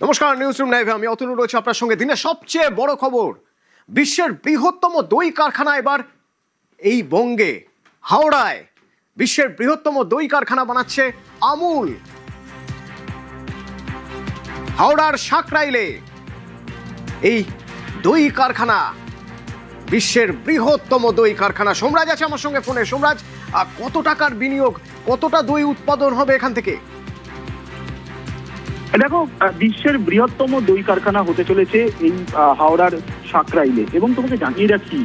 নমস্কার, news room লাইভে আমি অতুল রয়েছে আপনার সঙ্গে। দিনের সবচেয়ে বড় খবর, বিশ্বের বৃহত্তম দই কারখানা এবার এই বঙ্গে, হাওড়ায় বিশ্বের বৃহত্তম দই কারখানা বানাচ্ছে আমুল। হাওড়ার সাকরাইলে এই দই কারখানা, বিশ্বের বৃহত্তম দই কারখানা। সোমরাজ আছে আমার সঙ্গে ফোনে। সোমরাজ, কত টাকার বিনিয়োগ, কতটা দই উৎপাদন হবে এখান থেকে? দেখো, বিশ্বের বৃহত্তম দই কারখানা হতে চলেছে এই হাওড়ার সাকরাইলে, এবং তোমাকে জানিয়ে রাখি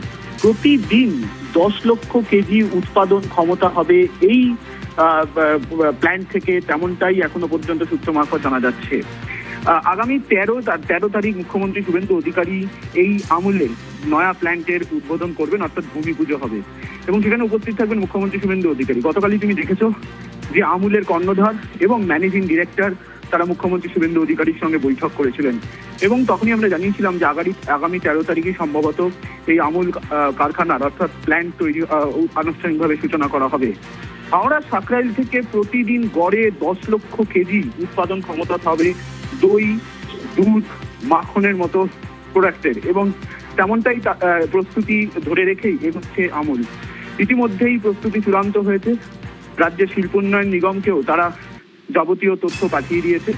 প্রতিদিন 10 লক্ষ কেজি উৎপাদন ক্ষমতা হবে এই প্ল্যান্ট থেকে, তেমনটাই এখনো পর্যন্ত সূত্র মারফত জানা যাচ্ছে। আগামী 13 তারিখ মুখ্যমন্ত্রী শুভেন্দু অধিকারী এই আমুলের নয়া প্ল্যান্টের উদ্বোধন করবেন, অর্থাৎ ভূমি পুজো হবে, এবং সেখানে উপস্থিত থাকবেন মুখ্যমন্ত্রী শুভেন্দু অধিকারী। গতকালই তুমি দেখেছো যে আমুলের কর্ণধার এবং ম্যানেজিং ডিরেক্টর তারা মুখ্যমন্ত্রী শুভেন্দু অধিকারীর সঙ্গে বৈঠক করেছিলেন, এবং তখনই আমরা জানিয়েছিলাম যে আগামী 13 তারিখে সম্ভবত এই আমুল কারখানার অর্থাৎ প্ল্যান্ট তৈরি আনুষ্ঠানিকভাবে সূচনা করা হবে। হাওড়া সাকরাইল থেকে প্রতিদিন গড়ে 10 লক্ষ কেজি উৎপাদন ক্ষমতা হবে দই, দুধ, মাখনের মতো প্রোডাক্টের, এবং তেমনটাই প্রস্তুতি ধরে রেখেই এগোচ্ছে আমুল। ইতিমধ্যেই প্রস্তুতি চূড়ান্ত হয়েছে, রাজ্যের শিল্পোন্নয়ন নিগমকেও তারা যাবতীয় তথ্য পাঠিয়ে দিয়েছে।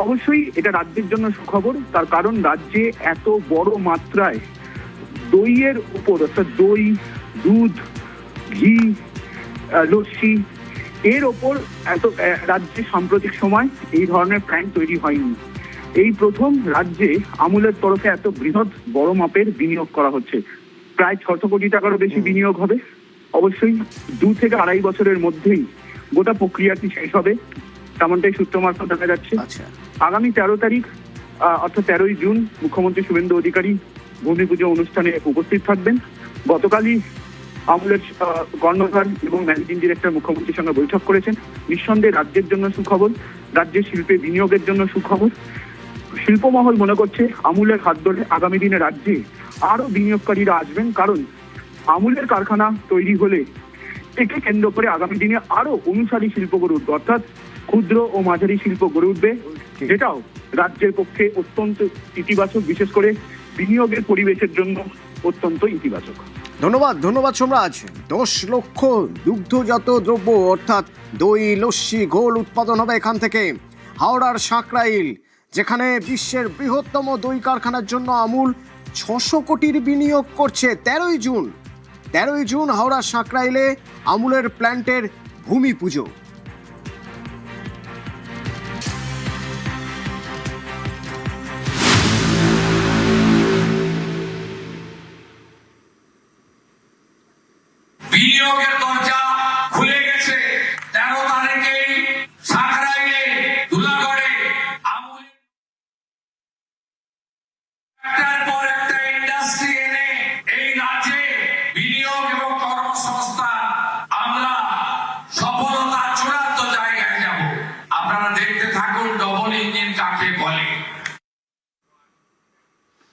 অবশ্যই এটা রাজ্যের জন্য সুখবর, তার কারণ রাজ্যে এত বড় মাত্রায় দইয়ের উপর, অর্থাৎ দই, দুধ, ঘি, লস্যি, এর ওপর রাজ্যে সাম্প্রতিক সময় এই ধরনের প্ল্যান্ট তৈরি হয়নি। এই প্রথম রাজ্যে আমুলের তরফে এত বৃহৎ বড় মাপের বিনিয়োগ করা হচ্ছে। প্রায় 600 কোটি টাকারও বেশি বিনিয়োগ হবে। অবশ্যই 2 থেকে 2.5 বছরের মধ্যেই গোটা প্রক্রিয়াটি শেষ হবে, তেমনটাই সূত্র মারফত দেখা যাচ্ছে। আগামী 13 তারিখ অর্থাৎ 13ই জুন মুখ্যমন্ত্রী শুভেন্দু অধিকারী ভূমি পুজো অনুষ্ঠানে উপস্থিত থাকবেন। গতকালই আমুলের কর্ণধার এবং ম্যানেজিং ডিরেক্টর মুখ্যমন্ত্রীর সঙ্গে বৈঠক করেছেন। নিঃসন্দেহে রাজ্যের জন্য সুখবর, রাজ্যের শিল্পে বিনিয়োগের জন্য সুখবর। শিল্পমহল মনে করছে আমুলের হাত ধরে আগামী দিনে রাজ্যে আরো বিনিয়োগকারীরা আসবেন, কারণ আমুলের কারখানা তৈরি হলে একে কেন্দ্র করে আগামী দিনে আরো অনুসারী শিল্প গড়ে উঠবে, অর্থাৎ ক্ষুদ্র ও মাঝারি শিল্প গড়ে উঠবে, যেটাও রাজ্যের পক্ষে অত্যন্ত ইতিবাচক, বিশেষ করে বিনিয়োগের পরিবেশের জন্য অত্যন্ত ইতিবাচক। ধন্যবাদ সোমরাজ। 10 লক্ষ দুগ্ধজাত দ্রব্য অর্থাৎ দই, লস্যি, ঘোল উৎপাদন হবে এখান থেকে। হাওড়ার সাকরাইল, যেখানে বিশ্বের বৃহত্তম দই কারখানার জন্য আমুল 600 কোটির বিনিয়োগ করছে। 13ই জুন হাওড়ার সাকরাইলে আমুলের প্ল্যান্টের ভূমি পুজো।